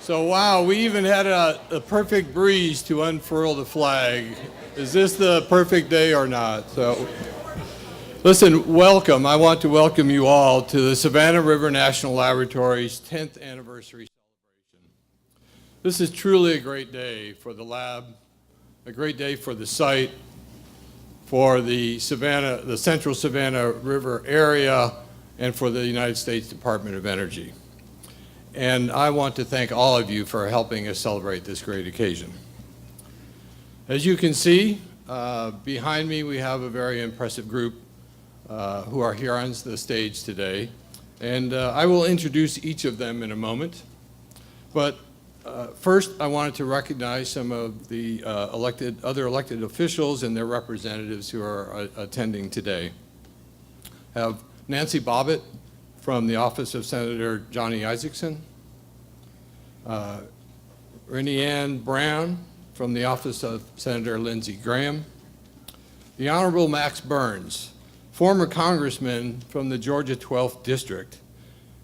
So wow, we even had a perfect breeze to unfurl the flag. Is this the perfect day or not? So, listen, welcome. I want to welcome you all to the Savannah River National Laboratory's 10th anniversary celebration. This is truly a great day for the lab, a great day for the site, for the Central Savannah River area, and for the United States Department of Energy. And I want to thank all of you for helping us celebrate this great occasion. As you can see, behind me we have a very impressive group who are here on the stage today. And I will introduce each of them in a moment. But first, I wanted to recognize some of the other elected officials and their representatives who are attending today. I have Nancy Bobbitt from the office of Senator Johnny Isakson, Rennie Ann Brown from the office of Senator Lindsey Graham, the Honorable Max Burns, former congressman from the Georgia 12th District.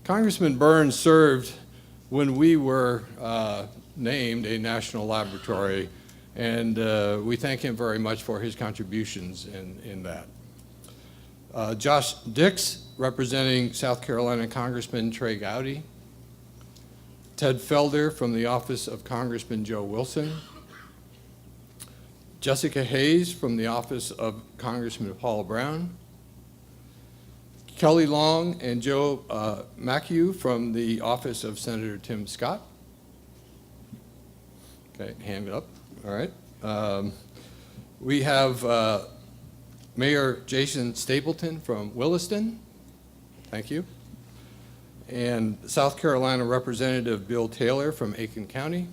Congressman Burns served when we were named a national laboratory, and we thank him very much for his contributions in that. Josh Dix, representing South Carolina Congressman Trey Gowdy. Ted Felder from the office of Congressman Joe Wilson. Jessica Hayes from the office of Congressman Paul Brown. Kelly Long and Joe McHugh from the office of Senator Tim Scott. Okay, hand up, all right. We have Mayor Jason Stapleton from Williston. Thank you. And South Carolina Representative Bill Taylor from Aiken County.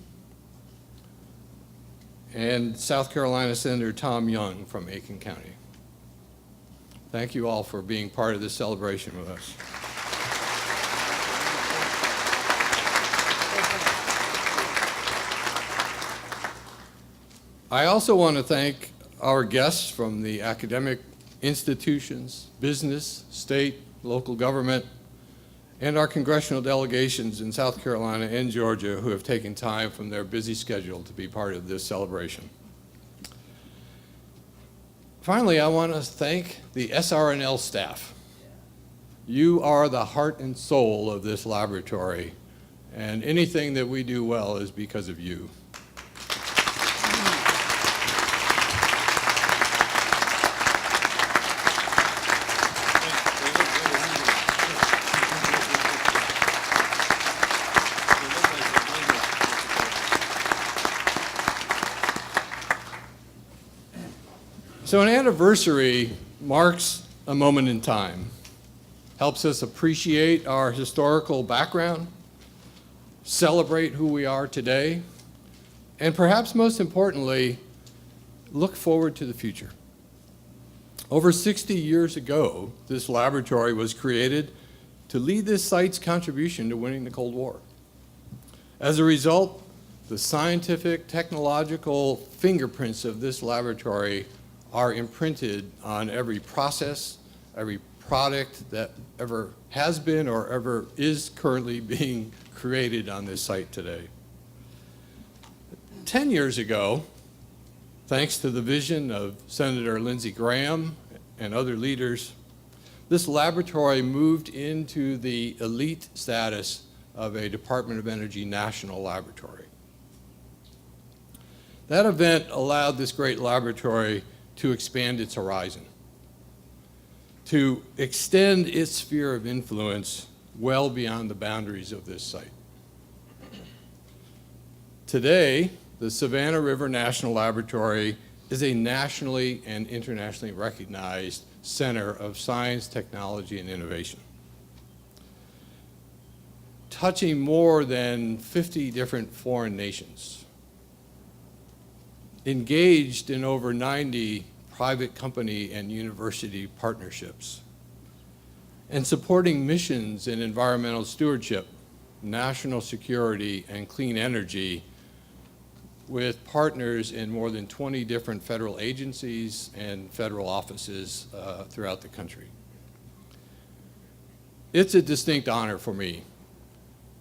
And South Carolina Senator Tom Young from Aiken County. Thank you all for being part of this celebration with us. I also want to thank our guests from the academic institutions, business, state, local government, and our congressional delegations in South Carolina and Georgia who have taken time from their busy schedule to be part of this celebration. Finally, I want to thank the SRNL staff. You are the heart and soul of this laboratory, and anything that we do well is because of you. So an anniversary marks a moment in time, helps us appreciate our historical background, celebrate who we are today, and perhaps most importantly, look forward to the future. Over 60 years ago, this laboratory was created to lead this site's contribution to winning the Cold War. As a result, the scientific, technological fingerprints of this laboratory are imprinted on every process, every product that ever has been or ever is currently being created on this site today. 10 years ago, thanks to the vision of Senator Lindsey Graham and other leaders, this laboratory moved into the elite status of a Department of Energy national laboratory. That event allowed this great laboratory to expand its horizon, to extend its sphere of influence well beyond the boundaries of this site. Today, the Savannah River National Laboratory is a nationally and internationally recognized center of science, technology, and innovation, touching more than 50 different foreign nations, engaged in over 90 private company and university partnerships, and supporting missions in environmental stewardship, national security, and clean energy with partners in more than 20 different federal agencies and federal offices throughout the country. It's a distinct honor for me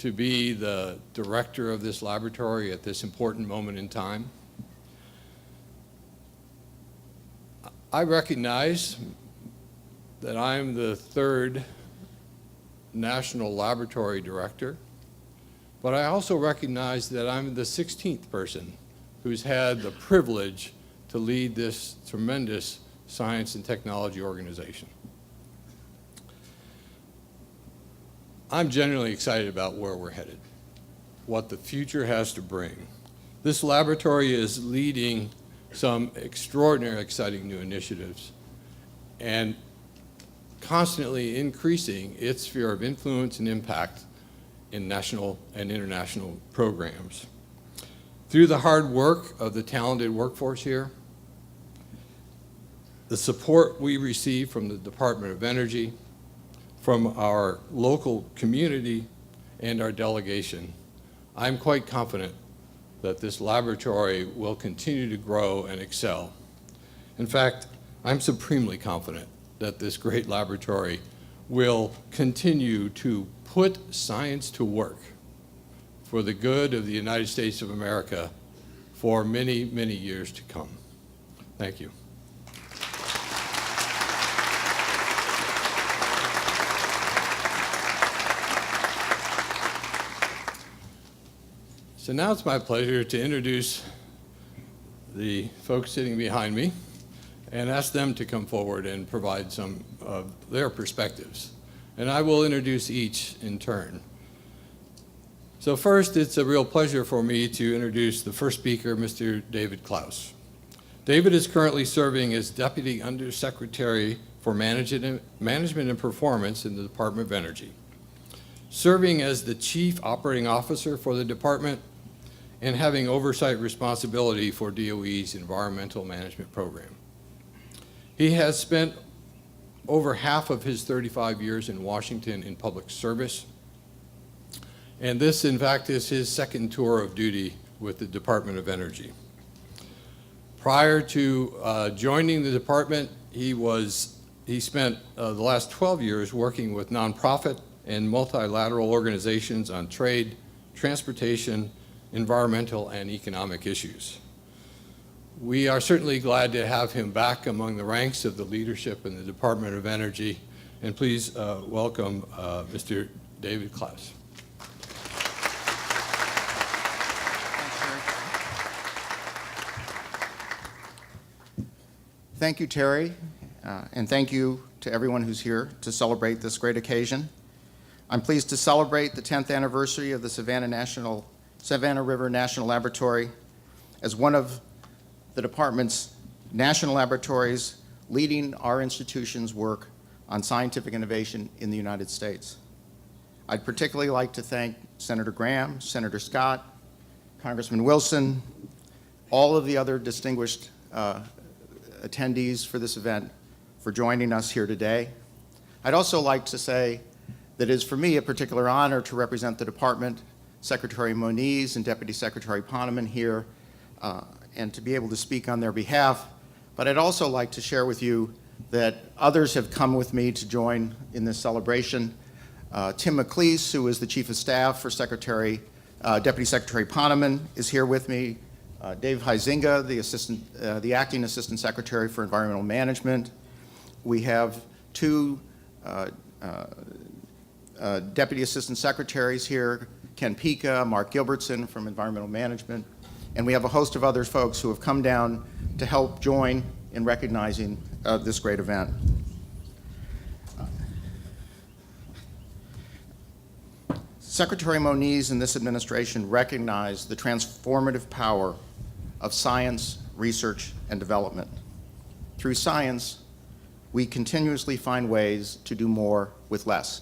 to be the director of this laboratory at this important moment in time. I recognize that I'm the third national laboratory director, but I also recognize that I'm the 16th person who's had the privilege to lead this tremendous science and technology organization. I'm genuinely excited about where we're headed, what the future has to bring. This laboratory is leading some extraordinary, exciting new initiatives and constantly increasing its sphere of influence and impact in national and international programs. Through the hard work of the talented workforce here, the support we receive from the Department of Energy, from our local community, and our delegation, I'm quite confident that this laboratory will continue to grow and excel. In fact, I'm supremely confident that this great laboratory will continue to put science to work for the good of the United States of America for many, many years to come. Thank you. So now it's my pleasure to introduce the folks sitting behind me and ask them to come forward and provide some of their perspectives. And I will introduce each in turn. So first, it's a real pleasure for me to introduce the first speaker, Mr. David Klaus. David is currently serving as Deputy Undersecretary for Management and Performance in the Department of Energy, serving as the Chief Operating Officer for the department and having oversight responsibility for DOE's environmental management program. He has spent over half of his 35 years in Washington in public service, and this, in fact, is his second tour of duty with the Department of Energy. Prior to joining the department, he spent the last 12 years working with nonprofit and multilateral organizations on trade, transportation, environmental, and economic issues. We are certainly glad to have him back among the ranks of the leadership in the Department of Energy, and please welcome Mr. David Klaus. Thank you, Terry, and thank you to everyone who's here to celebrate this great occasion. I'm pleased to celebrate the 10th anniversary of the Savannah River National Laboratory as one of the department's national laboratories leading our institution's work on scientific innovation in the United States. I'd particularly like to thank Senator Graham, Senator Scott, Congressman Wilson, all of the other distinguished attendees for this event for joining us here today. I'd also like to say that it is for me a particular honor to represent the department, Secretary Moniz and Deputy Secretary Poneman here, and to be able to speak on their behalf. But I'd also like to share with you that others have come with me to join in this celebration. Tim McLeese, who is the Chief of Staff for Deputy Secretary Poneman, is here with me. Dave Huizinga, the Acting Assistant Secretary for Environmental Management. We have two Deputy Assistant Secretaries here, Ken Pica, Mark Gilbertson from Environmental Management, and we have a host of other folks who have come down to help join in recognizing this great event. Secretary Moniz and this administration recognize the transformative power of science, research, and development. Through science, we continuously find ways to do more with less,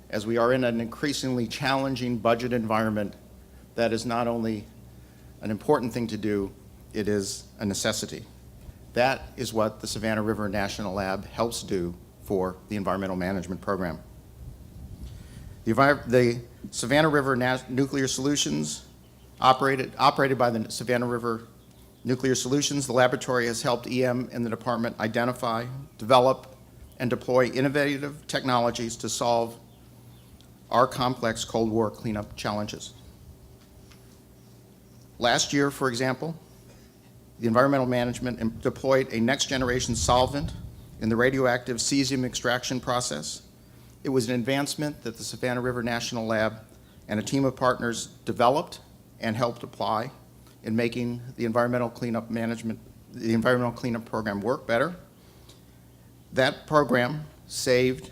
as we are in an increasingly challenging budget environment that is not only an important thing to do, it is a necessity. That is what the Savannah River National Lab helps do for the environmental management program. The Savannah River Nuclear Solutions, operated by the Savannah River Nuclear Solutions, the laboratory has helped EM and the department identify, develop, and deploy innovative technologies to solve our complex Cold War cleanup challenges. Last year, for example, the environmental management deployed a next-generation solvent in the radioactive cesium extraction process. It was an advancement that the Savannah River National Lab and a team of partners developed and helped apply in making the environmental cleanup program work better. That program saved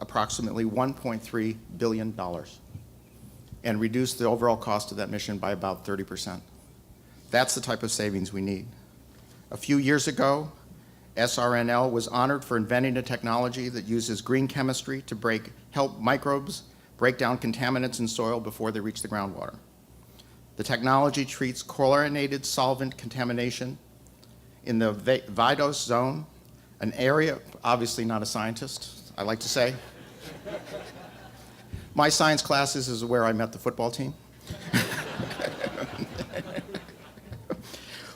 approximately $1.3 billion and reduced the overall cost of that mission by about 30%. That's the type of savings we need. A few years ago, SRNL was honored for inventing a technology that uses green chemistry to help microbes break down contaminants in soil before they reach the groundwater. The technology treats chlorinated solvent contamination in the Vidos zone, an area, obviously not a scientist, I like to say. My science classes is where I met the football team.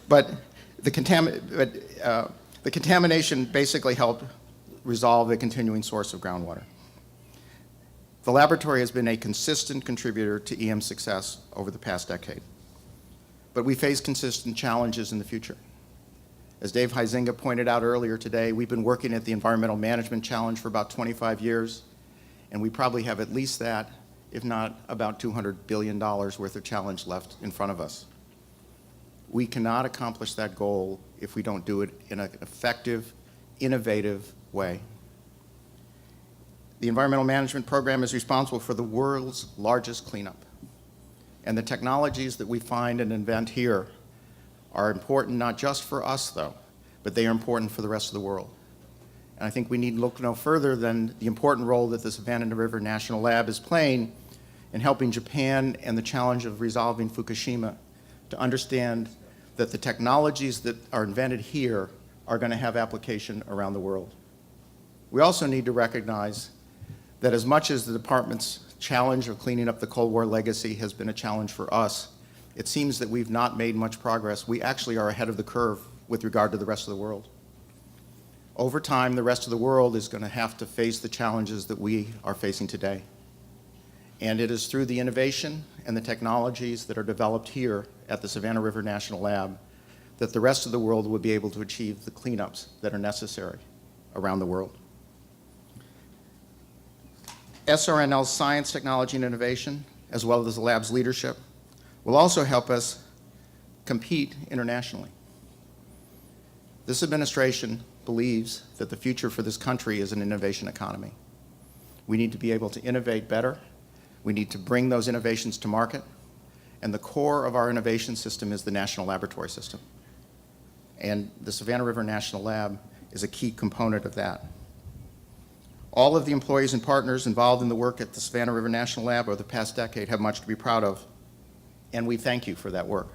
But the contamination basically helped resolve a continuing source of groundwater. The laboratory has been a consistent contributor to EM success over the past decade. But we face consistent challenges in the future. As Dave Huizinga pointed out earlier today, we've been working at the Environmental Management Challenge for about 25 years, and we probably have at least that, if not about $200 billion worth of challenge left in front of us. We cannot accomplish that goal if we don't do it in an effective, innovative way. The Environmental Management Program is responsible for the world's largest cleanup. And the technologies that we find and invent here are important not just for us, though, but they are important for the rest of the world. And I think we need to look no further than the important role that the Savannah River National Lab is playing in helping Japan and the challenge of resolving Fukushima to understand that the technologies that are invented here are going to have application around the world. We also need to recognize that as much as the department's challenge of cleaning up the Cold War legacy has been a challenge for us, it seems that we've not made much progress. We actually are ahead of the curve with regard to the rest of the world. Over time, the rest of the world is going to have to face the challenges that we are facing today. And it is through the innovation and the technologies that are developed here at the Savannah River National Lab that the rest of the world will be able to achieve the cleanups that are necessary around the world. SRNL's science, technology, and innovation, as well as the lab's leadership, will also help us compete internationally. This administration believes that the future for this country is an innovation economy. We need to be able to innovate better. We need to bring those innovations to market. And the core of our innovation system is the National Laboratory System. And the Savannah River National Lab is a key component of that. All of the employees and partners involved in the work at the Savannah River National Lab over the past decade have much to be proud of, and we thank you for that work.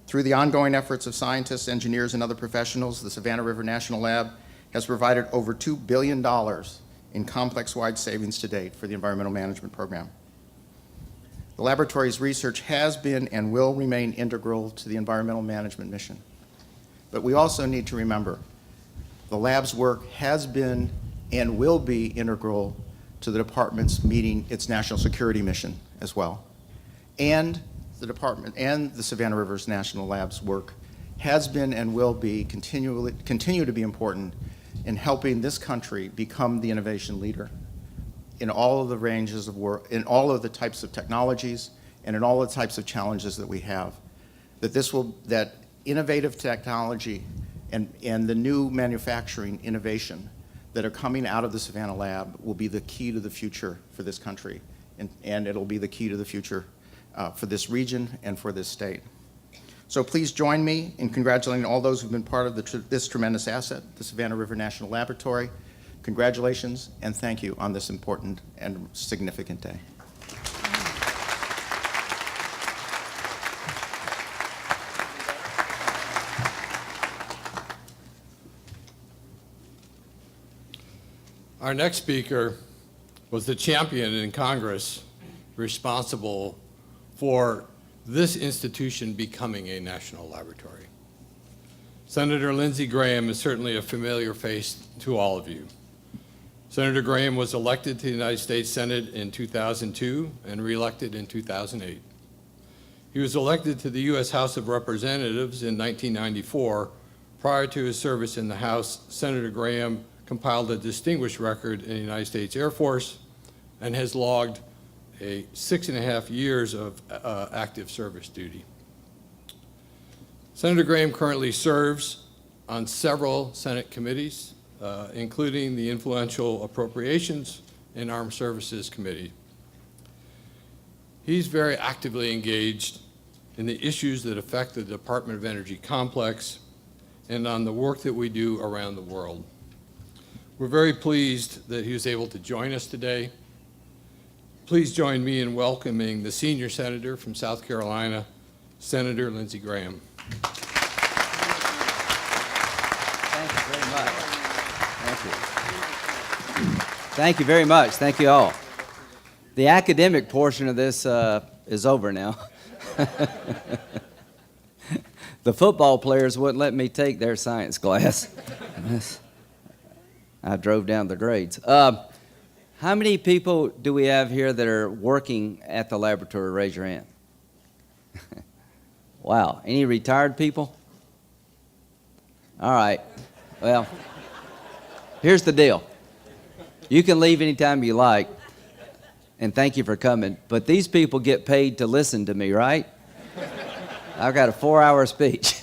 Through the ongoing efforts of scientists, engineers, and other professionals, the Savannah River National Lab has provided over $2 billion in complex-wide savings to date for the Environmental Management Program. The laboratory's research has been and will remain integral to the environmental management mission. But we also need to remember the lab's work has been and will be integral to the department's meeting its national security mission as well. And the department and the Savannah River's National Lab's work has been and will be continue to be important in helping this country become the innovation leader in all of the ranges of work, in all of the types of technologies, and in all the types of challenges that we have. That innovative technology and the new manufacturing innovation that are coming out of the Savannah Lab will be the key to the future for this country, and it'll be the key to the future for this region and for this state. So please join me in congratulating all those who've been part of this tremendous asset, the Savannah River National Laboratory. Congratulations and thank you on this important and significant day. Our next speaker was the champion in Congress responsible for this institution becoming a national laboratory. Senator Lindsey Graham is certainly a familiar face to all of you. Senator Graham was elected to the United States Senate in 2002 and reelected in 2008. He was elected to the U.S. House of Representatives in 1994. Prior to his service in the House, Senator Graham compiled a distinguished record in the United States Air Force and has logged 6.5 years of active service duty. Senator Graham currently serves on several Senate committees, including the influential Appropriations and Armed Services Committee. He's very actively engaged in the issues that affect the Department of Energy complex and on the work that we do around the world. We're very pleased that he was able to join us today. Please join me in welcoming the senior senator from South Carolina, Senator Lindsey Graham. Thank you very much. Thank you. Thank you very much. Thank you all. The academic portion of this is over now. The football players wouldn't let me take their science class. I drove down the grades. How many people do we have here that are working at the laboratory? Raise your hand. Wow. Any retired people? All right. Well, here's the deal. You can leave anytime you like, and thank you for coming, but these people get paid to listen to me, right? I've got a 4-hour speech.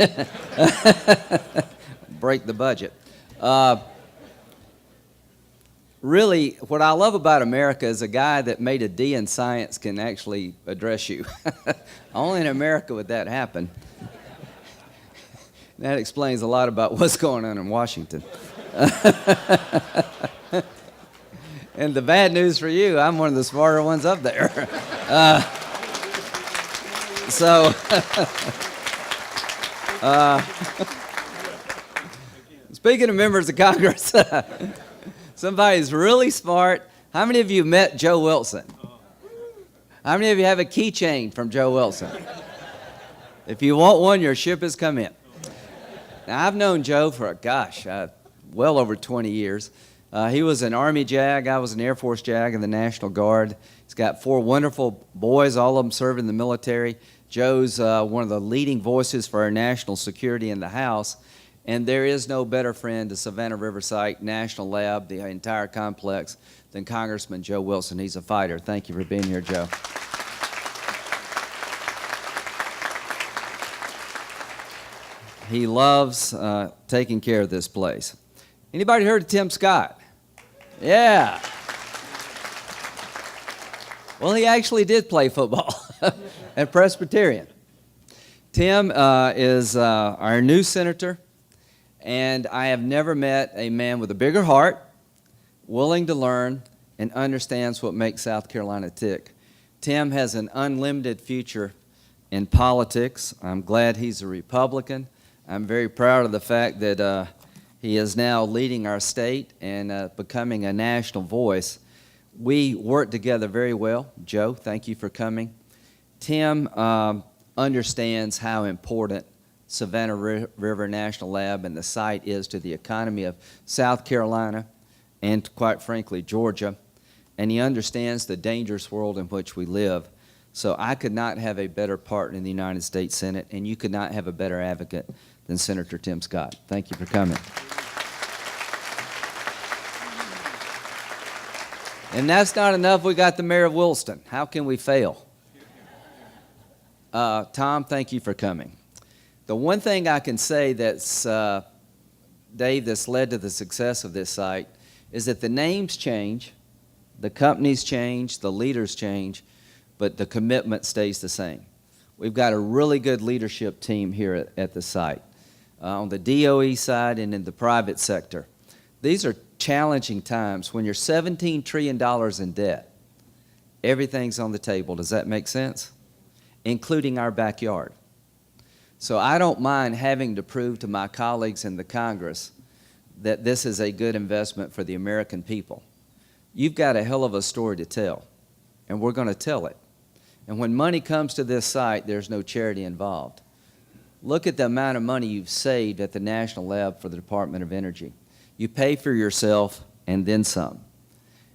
Break the budget. Really, what I love about America is a guy that made a D in science can actually address you. Only in America would that happen. That explains a lot about what's going on in Washington. And the bad news for you, I'm one of the smarter ones up there. Speaking of members of Congress, somebody's really smart. How many of you met Joe Wilson? How many of you have a keychain from Joe Wilson? If you want one, your ship has come in. Now, I've known Joe for, well over 20 years. He was an Army JAG. I was an Air Force JAG in the National Guard. He's got 4 wonderful boys, all of them served in the military. Joe's one of the leading voices for our national security in the House. And there is no better friend to Savannah River Site, National Lab, the entire complex, than Congressman Joe Wilson. He's a fighter. Thank you for being here, Joe. He loves taking care of this place. Anybody heard of Tim Scott? Yeah. Well, he actually did play football at Presbyterian. Tim is our new senator, and I have never met a man with a bigger heart, willing to learn, and understands what makes South Carolina tick. Tim has an unlimited future in politics. I'm glad he's a Republican. I'm very proud of the fact that he is now leading our state and becoming a national voice. We work together very well. Joe, thank you for coming. Tim understands how important Savannah River National Lab and the site is to the economy of South Carolina and, quite frankly, Georgia. And he understands the dangerous world in which we live. So I could not have a better partner in the United States Senate, and you could not have a better advocate than Senator Tim Scott. Thank you for coming. And that's not enough. We got the mayor of Williston. How can we fail? Tom, thank you for coming. The one thing I can say that's, Dave, that's led to the success of this site is that the names change, the companies change, the leaders change, but the commitment stays the same. We've got a really good leadership team here at the site, on the DOE side and in the private sector. These are challenging times. When you're $17 trillion in debt, everything's on the table. Does that make sense? Including our backyard. So I don't mind having to prove to my colleagues in the Congress that this is a good investment for the American people. You've got a hell of a story to tell, and we're going to tell it. And when money comes to this site, there's no charity involved. Look at the amount of money you've saved at the National Lab for the Department of Energy. You pay for yourself and then some.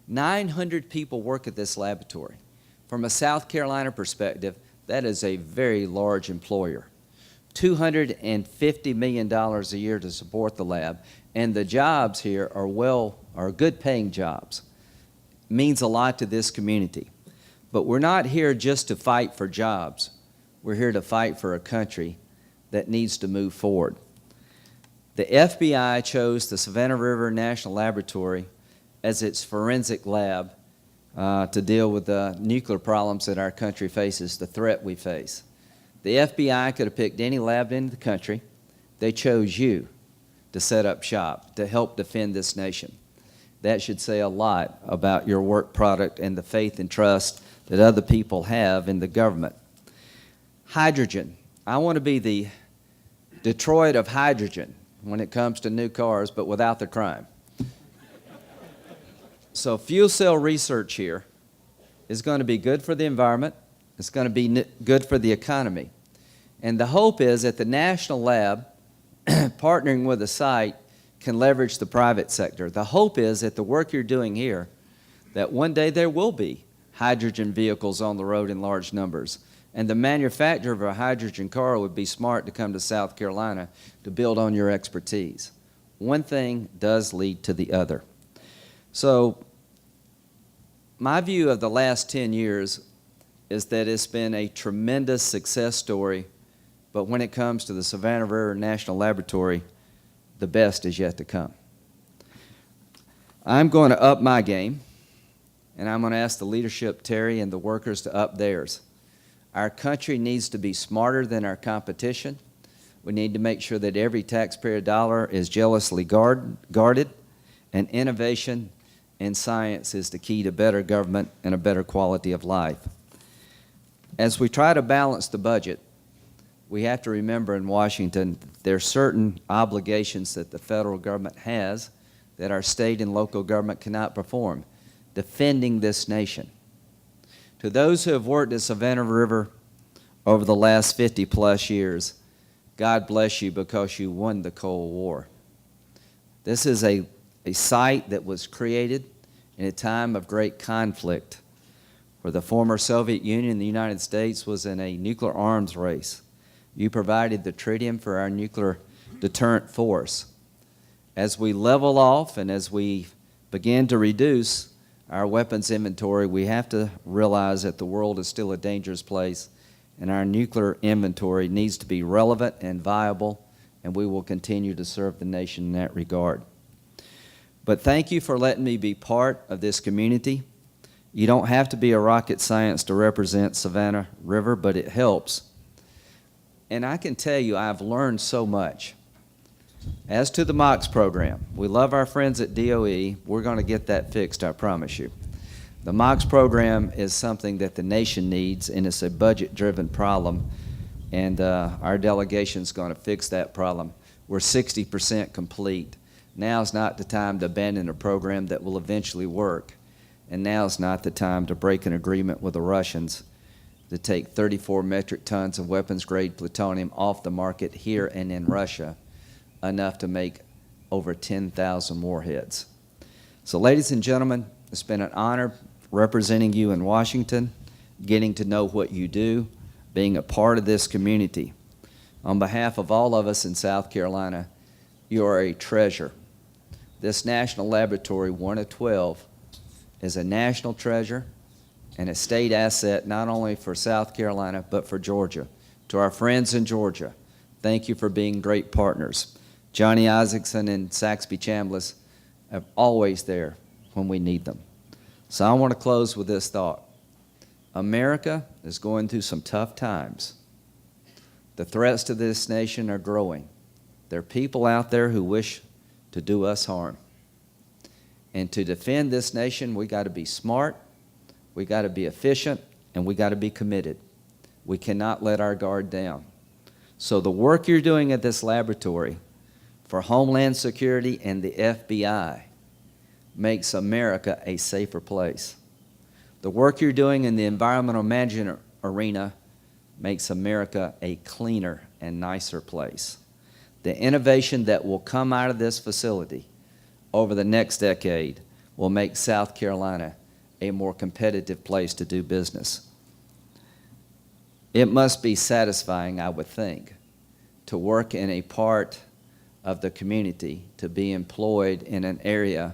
900 people work at this laboratory. From a South Carolina perspective, that is a very large employer. $250 million a year to support the lab, and the jobs here are good paying jobs. Means a lot to this community. But we're not here just to fight for jobs. We're here to fight for a country that needs to move forward. The FBI chose the Savannah River National Laboratory as its forensic lab to deal with the nuclear problems that our country faces, the threat we face. The FBI could have picked any lab in the country. They chose you to set up shop, to help defend this nation. That should say a lot about your work product and the faith and trust that other people have in the government. Hydrogen. I want to be the Detroit of hydrogen when it comes to new cars, but without the crime. So fuel cell research here is going to be good for the environment. It's going to be good for the economy. And the hope is that the national lab, partnering with a site, can leverage the private sector. The hope is that the work you're doing here, that one day there will be hydrogen vehicles on the road in large numbers. And the manufacturer of a hydrogen car would be smart to come to South Carolina to build on your expertise. One thing does lead to the other. So my view of the last 10 years is that it's been a tremendous success story, but when it comes to the Savannah River National Laboratory, the best is yet to come. I'm going to up my game, and I'm going to ask the leadership, Terry, and the workers to up theirs. Our country needs to be smarter than our competition. We need to make sure that every taxpayer dollar is jealously guarded, and innovation and science is the key to better government and a better quality of life. As we try to balance the budget, we have to remember in Washington there are certain obligations that the federal government has that our state and local government cannot perform. Defending this nation. To those who have worked at Savannah River over the last 50-plus years, God bless you because you won the Cold War. This is a site that was created in a time of great conflict, where the former Soviet Union and the United States was in a nuclear arms race. You provided the tritium for our nuclear deterrent force. As we level off and as we begin to reduce our weapons inventory, we have to realize that the world is still a dangerous place, and our nuclear inventory needs to be relevant and viable, and we will continue to serve the nation in that regard. But thank you for letting me be part of this community. You don't have to be a rocket science to represent Savannah River, but it helps. And I can tell you I've learned so much. As to the MOX program, we love our friends at DOE. We're going to get that fixed, I promise you. The MOX program is something that the nation needs, and it's a budget-driven problem, and our delegation's going to fix that problem. We're 60% complete. Now's not the time to abandon a program that will eventually work, and now's not the time to break an agreement with the Russians to take 34 metric tons of weapons-grade plutonium off the market here and in Russia, enough to make over 10,000 warheads. So ladies and gentlemen, it's been an honor representing you in Washington, getting to know what you do, being a part of this community. On behalf of all of us in South Carolina, you are a treasure. This National Laboratory, one of 12, is a national treasure and a state asset not only for South Carolina but for Georgia. To our friends in Georgia, thank you for being great partners. Johnny Isaacson and Saxby Chambliss are always there when we need them. So I want to close with this thought. America is going through some tough times. The threats to this nation are growing. There are people out there who wish to do us harm. And to defend this nation, we got to be smart, we got to be efficient, and we got to be committed. We cannot let our guard down. So the work you're doing at this laboratory for Homeland Security and the FBI makes America a safer place. The work you're doing in the environmental management arena makes America a cleaner and nicer place. The innovation that will come out of this facility over the next decade will make South Carolina a more competitive place to do business. It must be satisfying, I would think, to work in a part of the community, to be employed in an area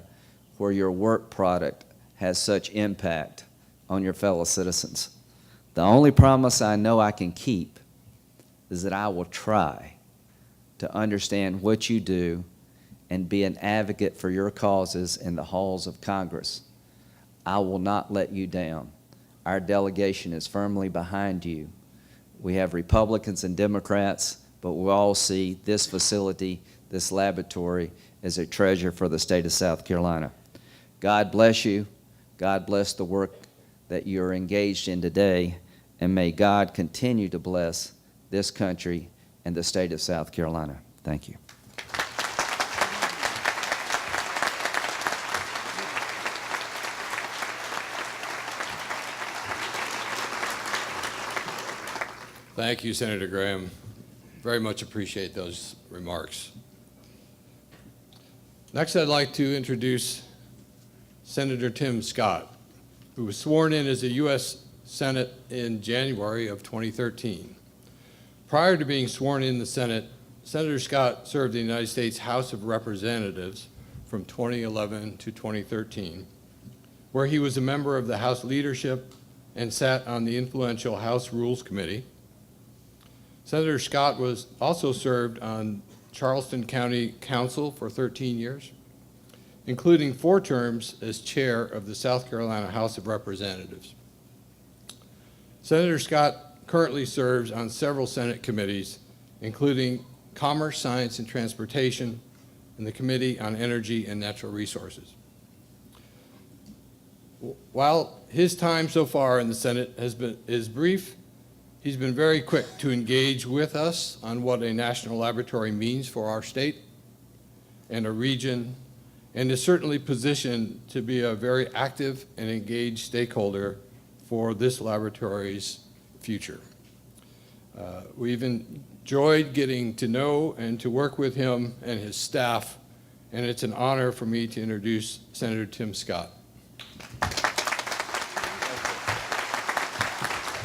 where your work product has such impact on your fellow citizens. The only promise I know I can keep is that I will try to understand what you do and be an advocate for your causes in the halls of Congress. I will not let you down. Our delegation is firmly behind you. We have Republicans and Democrats, but we all see this facility, this laboratory, as a treasure for the state of South Carolina. God bless you. God bless the work that you're engaged in today, and may God continue to bless this country and the state of South Carolina. Thank you. Thank you, Senator Graham. Very much appreciate those remarks. Next, I'd like to introduce Senator Tim Scott, who was sworn in as a U.S. Senate in January of 2013. Prior to being sworn in the Senate, Senator Scott served in the United States House of Representatives from 2011 to 2013, where he was a member of the House leadership and sat on the influential House Rules Committee. Senator Scott was also served on Charleston County Council for 13 years, including 4 terms as chair of the South Carolina House of Representatives. Senator Scott currently serves on several Senate committees, including Commerce, Science, and Transportation, and the Committee on Energy and Natural Resources. While his time so far in the Senate is brief, he's been very quick to engage with us on what a national laboratory means for our state and a region, and is certainly positioned to be a very active and engaged stakeholder for this laboratory's future. We've enjoyed getting to know and to work with him and his staff, and it's an honor for me to introduce Senator Tim Scott.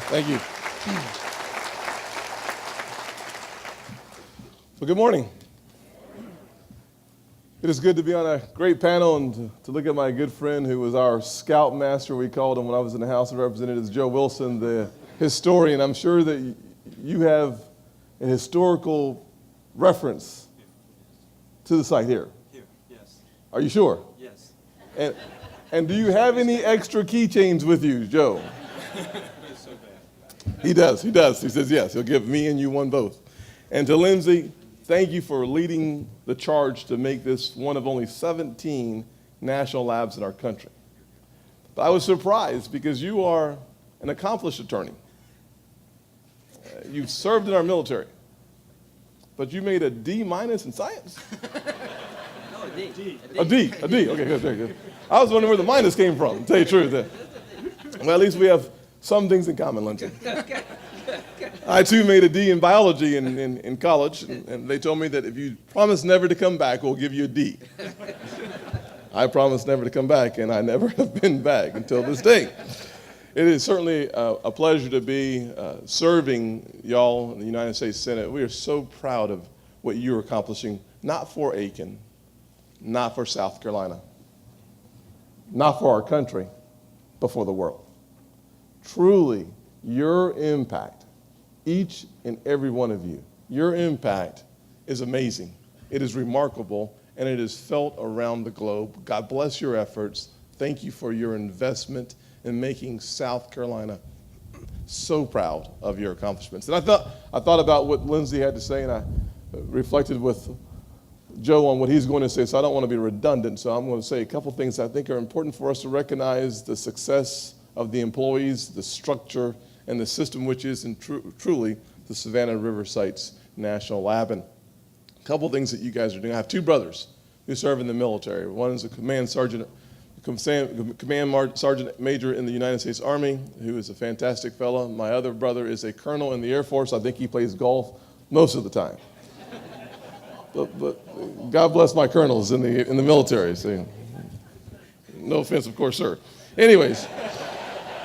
Thank you. Well, good morning. It is good to be on a great panel and to look at my good friend who was our scoutmaster, we called him when I was in the House of Representatives, Joe Wilson, the historian. I'm sure that you have a historical reference to the site here. Here, yes. Are you sure? Yes. And do you have any extra keychains with you, Joe? It's so bad. He does. He says yes. He'll give me and you one both. And to Lindsay, thank you for leading the charge to make this one of only 17 national labs in our country. But I was surprised because you are an accomplished attorney. You've served in our military, but you made a D- in science? No, a D. A D. Okay, good. I was wondering where the minus came from, to tell you the truth. Well, at least we have some things in common, Lindsay. I, too, made a D in biology in college, and they told me that if you promise never to come back, we'll give you a D. I promised never to come back, and I never have been back until this day. It is certainly a pleasure to be serving y'all in the United States Senate. We are so proud of what you're accomplishing, not for Aiken, not for South Carolina, not for our country, but for the world. Truly, your impact, each and every one of you, your impact is amazing. It is remarkable, and it is felt around the globe. God bless your efforts. Thank you for your investment in making South Carolina so proud of your accomplishments. And I thought about what Lindsay had to say, and I reflected with Joe on what he's going to say, so I don't want to be redundant, so I'm going to say a couple things I think are important for us to recognize: the success of the employees, the structure, and the system, which is truly the Savannah River Site's National Lab. And a couple things that you guys are doing. I have 2 brothers who serve in the military. One is a command sergeant major in the United States Army, who is a fantastic fellow. My other brother is a colonel in the Air Force. I think he plays golf most of the time. But God bless my colonels in the military. See, No offense, of course, sir. Anyways,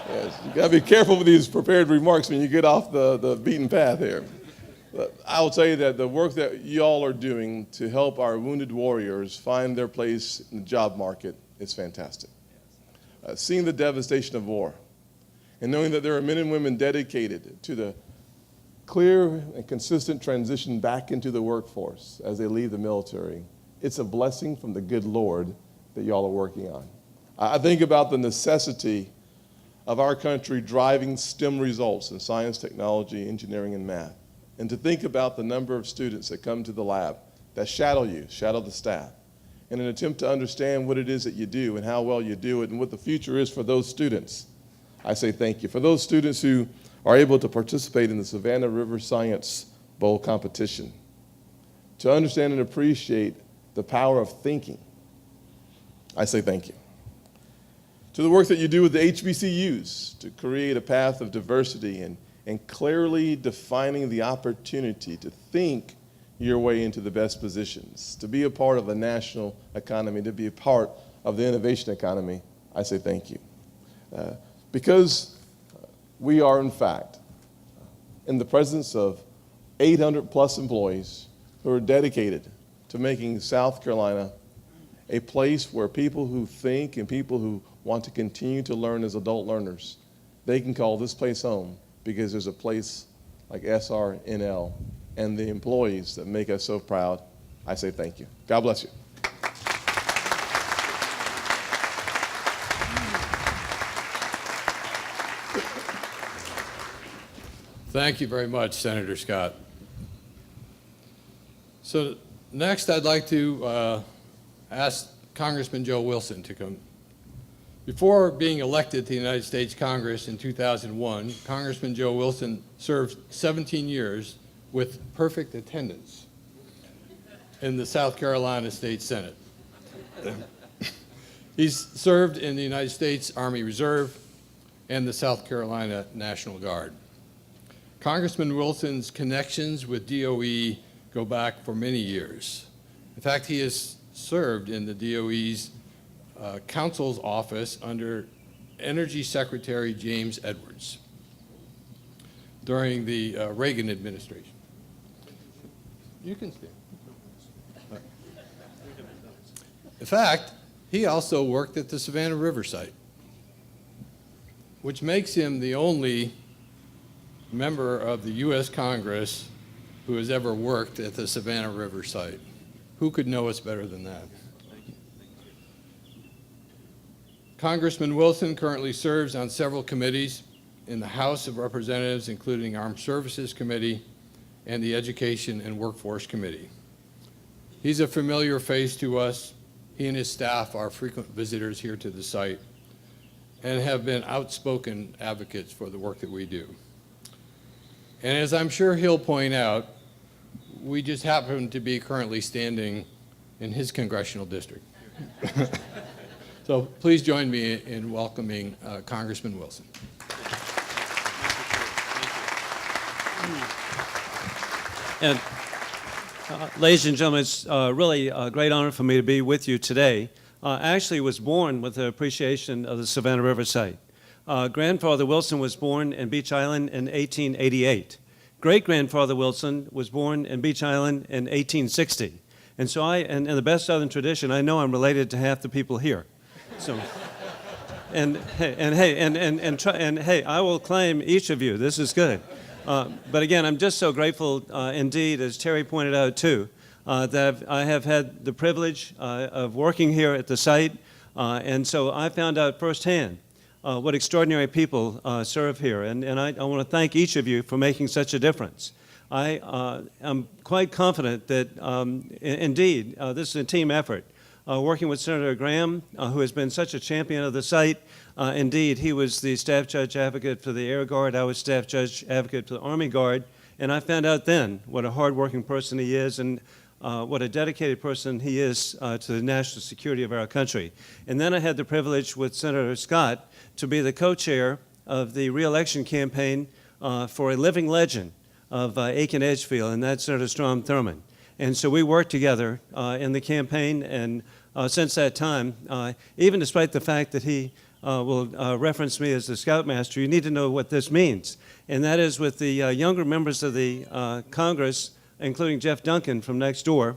yes, you gotta be careful with these prepared remarks when you get off the beaten path here. But I will tell you that the work that y'all are doing to help our wounded warriors find their place in the job market is fantastic. Seeing the devastation of war and knowing that there are men and women dedicated to the clear and consistent transition back into the workforce as they leave the military, it's a blessing from the good Lord that y'all are working on. I think about the necessity of our country driving STEM results in science, technology, engineering, and math. And to think about the number of students that come to the lab that shadow you, shadow the staff, in an attempt to understand what it is that you do and how well you do it and what the future is for those students, I say thank you. For those students who are able to participate in the Savannah River Science Bowl competition, to understand and appreciate the power of thinking, I say thank you. To the work that you do with the HBCUs to create a path of diversity and clearly defining the opportunity to think your way into the best positions, to be a part of the national economy, to be a part of the innovation economy, I say thank you. Because we are, in fact, in the presence of 800 plus employees who are dedicated to making South Carolina a place where people who think and people who want to continue to learn as adult learners, they can call this place home because there's a place like SRNL and the employees that make us so proud. I say thank you. God bless you. Thank you very much, Senator Scott. So next, I'd like to ask Congressman Joe Wilson to come. Before being elected to the United States Congress in 2001, Congressman Joe Wilson served 17 years with perfect attendance in the South Carolina State Senate. He's served in the United States Army Reserve and the South Carolina National Guard. Congressman Wilson's connections with DOE go back for many years. In fact, he has served in the DOE's counsel's office under Energy Secretary James Edwards during the Reagan administration. You can stand. In fact, he also worked at the Savannah River site, which makes him the only member of the U.S. Congress who has ever worked at the Savannah River site. Who could know us better than that? Congressman Wilson currently serves on several committees in the House of Representatives, including Armed Services Committee and the Education and Workforce Committee. He's a familiar face to us. He and his staff are frequent visitors here to the site and have been outspoken advocates for the work that we do. And as I'm sure he'll point out, we just happen to be currently standing in his congressional district. So please join me in welcoming Congressman Wilson. And ladies and gentlemen, it's really a great honor for me to be with you today. I actually was born with an appreciation of the Savannah River site. Grandfather Wilson was born in Beach Island in 1888. Great-grandfather Wilson was born in Beach Island in 1860. And so in the best Southern tradition, I know I'm related to half the people here. So, hey, I will claim each of you. This is good. But again, I'm just so grateful indeed, as Terry pointed out too, that I have had the privilege of working here at the site. And so I found out firsthand what extraordinary people serve here. And I want to thank each of you for making such a difference. I'm quite confident that indeed this is a team effort. Working with Senator Graham, who has been such a champion of the site. Indeed, he was the staff judge advocate for the Air Guard. I was staff judge advocate for the Army Guard. And I found out then what a hardworking person he is and what a dedicated person he is to the national security of our country. And then I had the privilege with Senator Scott to be the co-chair of the re-election campaign for a living legend of Aiken Edgefield, and that's Senator Strom Thurmond. And so we worked together in the campaign, and since that time, even despite the fact that he will reference me as the Scoutmaster, you need to know what this means. And that is with the younger members of the Congress, including Jeff Duncan from next door,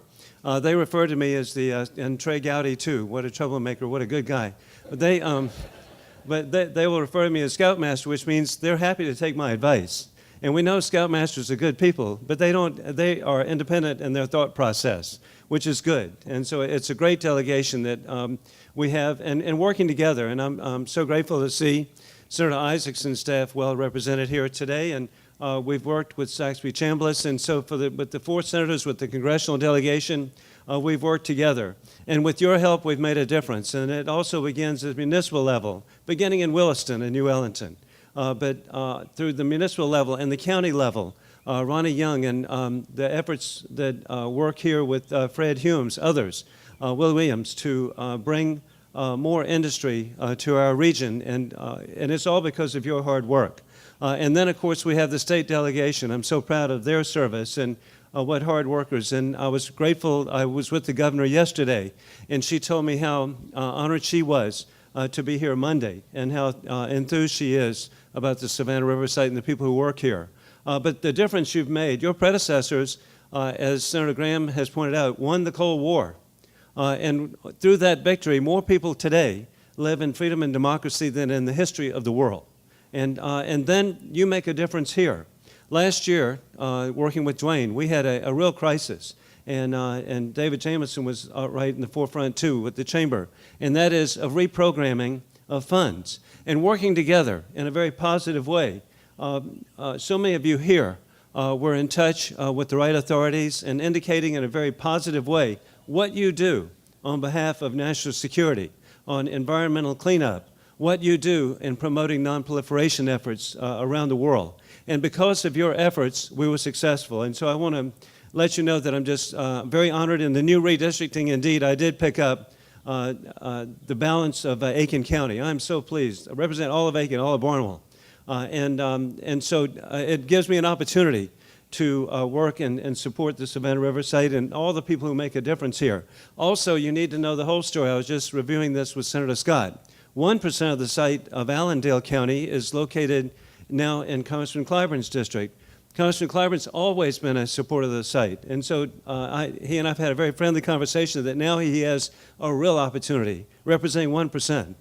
they refer to me as the, and Trey Gowdy too, what a troublemaker, what a good guy. But they will refer to me as Scoutmaster, which means they're happy to take my advice. And we know Scoutmasters are good people, but they are independent in their thought process, which is good. And so it's a great delegation that we have, and working together. And I'm so grateful to see Senator Isaacson's staff well represented here today. And we've worked with Saxby Chambliss, and so with the 4 senators, with the congressional delegation, we've worked together. And with your help, we've made a difference. And it also begins at the municipal level, beginning in Williston and New Ellington. But through the municipal level and the county level, Ronnie Young and the efforts that work here with Fred Humes, others, Will Williams, to bring more industry to our region, and it's all because of your hard work. And then, of course, we have the state delegation. I'm so proud of their service and what hard workers. And I was grateful. I was with the governor yesterday, and she told me how honored she was to be here Monday and how enthused she is about the Savannah River site and the people who work here. But the difference you've made, your predecessors, as Senator Graham has pointed out, won the Cold War. And through that victory, more people today live in freedom and democracy than in the history of the world. And then you make a difference here. Last year, working with Dwayne, we had a real crisis. And David Jamison was right in the forefront, too, with the chamber. And that is of reprogramming of funds and working together in a very positive way. So many of you here were in touch with the right authorities and indicating in a very positive way what you do on behalf of national security, on environmental cleanup, what you do in promoting nonproliferation efforts around the world. And because of your efforts, we were successful. And so I want to let you know that I'm just very honored. In the new redistricting, indeed, I did pick up the balance of Aiken County. I'm so pleased. I represent all of Aiken, all of Barnwell. And so it gives me an opportunity to work and support the Savannah River site and all the people who make a difference here. Also, you need to know the whole story. I was just reviewing this with Senator Scott. 1% of the site of Allendale County is located now in Congressman Clyburn's district. Congressman Clyburn's always been a supporter of the site. And so he and I have had a very friendly conversation that now he has a real opportunity, representing 1%,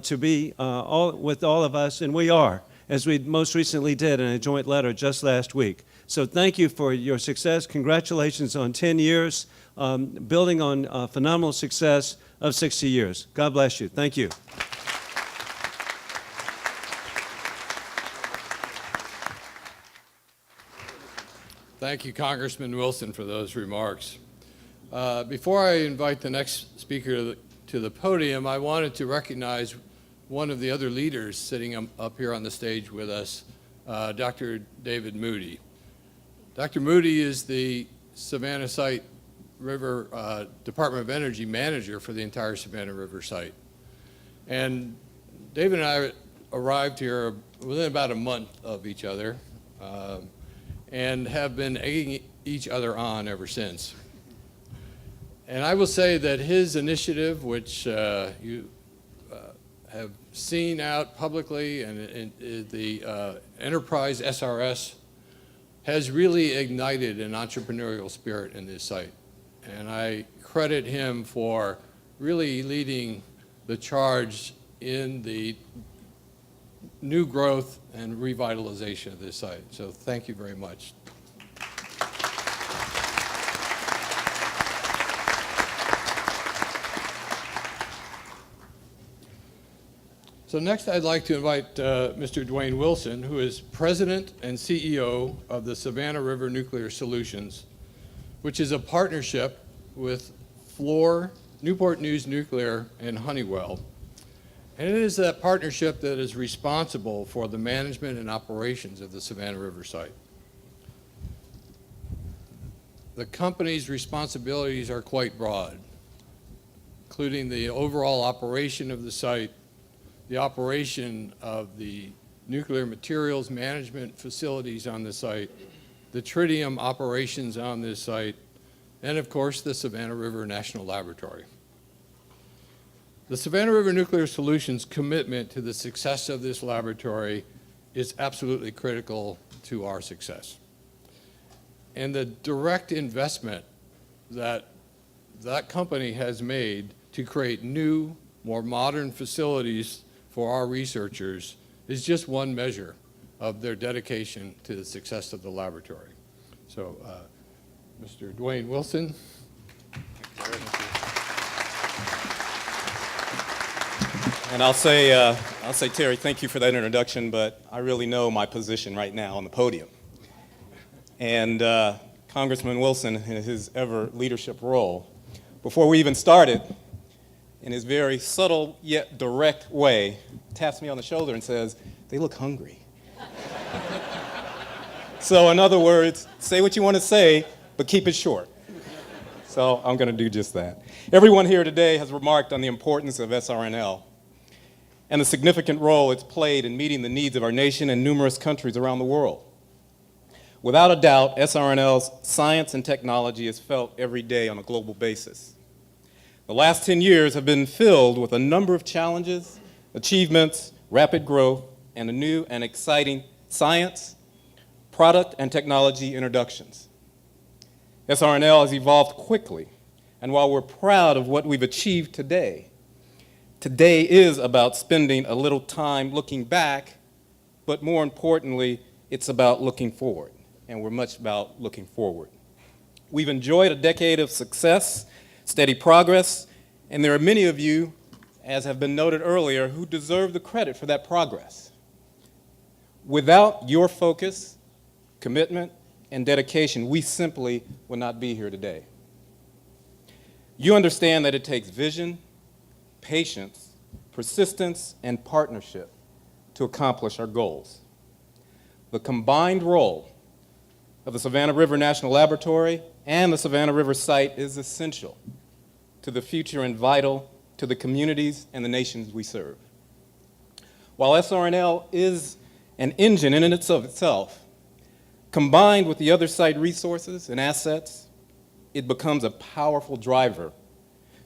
to be with all of us, and we are, as we most recently did in a joint letter just last week. So thank you for your success. Congratulations on 10 years, building on phenomenal success of 60 years. God bless you. Thank you. Thank you, Congressman Wilson, for those remarks. Before I invite the next speaker to the podium, I wanted to recognize one of the other leaders sitting up here on the stage with us, Dr. David Moody. Dr. Moody is the Savannah Site River Department of Energy manager for the entire Savannah River site. And David and I arrived here within about a month of each other and have been egging each other on ever since. And I will say that his initiative, which you have seen out publicly, and the Enterprise SRS, has really ignited an entrepreneurial spirit in this site. And I credit him for really leading the charge in the new growth and revitalization of this site. So thank you very much. So next I'd like to invite Mr. Dwayne Wilson, who is President and CEO of the Savannah River Nuclear Solutions, which is a partnership with Fluor, Newport News Nuclear, and Honeywell. And it is that partnership that is responsible for the management and operations of the Savannah River site. The company's responsibilities are quite broad, including the overall operation of the site, the operation of the nuclear materials management facilities on the site, the tritium operations on this site, and of course the Savannah River National Laboratory. The Savannah River Nuclear Solutions commitment to the success of this laboratory is absolutely critical to our success. And the direct investment that that company has made to create new, more modern facilities for our researchers is just one measure of their dedication to the success of the laboratory. So, Mr. Dwayne Wilson. And I'll say, Terry, thank you for that introduction, but I really know my position right now on the podium. And Congressman Wilson, in his ever leadership role, before we even started, in his very subtle yet direct way, taps me on the shoulder and says, "They look hungry." So in other words, say what you want to say, but keep it short. So I'm going to do just that. Everyone here today has remarked on the importance of SRNL and the significant role it's played in meeting the needs of our nation and numerous countries around the world. Without a doubt, SRNL's science and technology is felt every day on a global basis. The last 10 years have been filled with a number of challenges, achievements, rapid growth, and a new and exciting science, product, and technology introductions. SRNL has evolved quickly, and while we're proud of what we've achieved today, today is about spending a little time looking back, but more importantly, it's about looking forward, and we're much about looking forward. We've enjoyed a decade of success, steady progress, and there are many of you, as have been noted earlier, who deserve the credit for that progress. Without your focus, commitment, and dedication, we simply would not be here today. You understand that it takes vision, patience, persistence, and partnership to accomplish our goals. The combined role of the Savannah River National Laboratory and the Savannah River site is essential to the future and vital to the communities and the nations we serve. While SRNL is an engine in and of itself, combined with the other site resources and assets, it becomes a powerful driver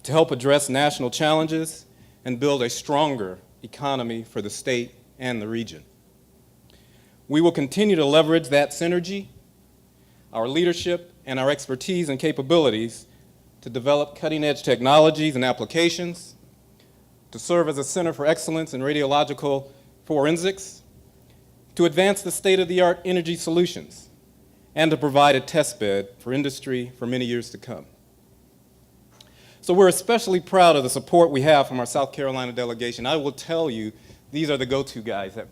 to help address national challenges and build a stronger economy for the state and the region. We will continue to leverage that synergy, our leadership, and our expertise and capabilities to develop cutting-edge technologies and applications, to serve as a center for excellence in radiological forensics, to advance the state-of-the-art energy solutions, and to provide a test bed for industry for many years to come. So we're especially proud of the support we have from our South Carolina delegation. I will tell you, these are the go-to guys. That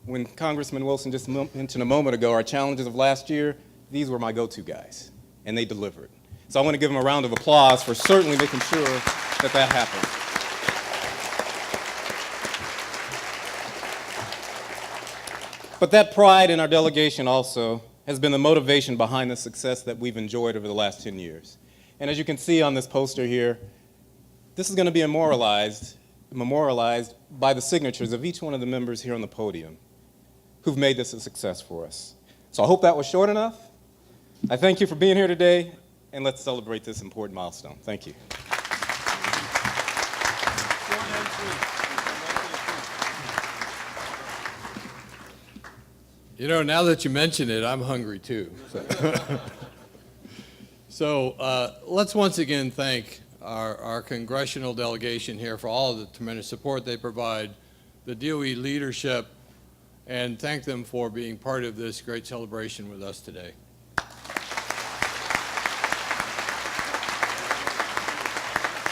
when Congressman Wilson just mentioned a moment ago our challenges of last year, these were my go-to guys, and they delivered. So I want to give them a round of applause for certainly making sure that that happened. But that pride in our delegation also has been the motivation behind the success that we've enjoyed over the last 10 years. And as you can see on this poster here, this is going to be memorialized by the signatures of each one of the members here on the podium who've made this a success for us. So I hope that was short enough. I thank you for being here today, and let's celebrate this important milestone. Thank you. You know, now that you mention it, I'm hungry too. So let's once again thank our congressional delegation here for all of the tremendous support they provide, the DOE leadership, and thank them for being part of this great celebration with us today.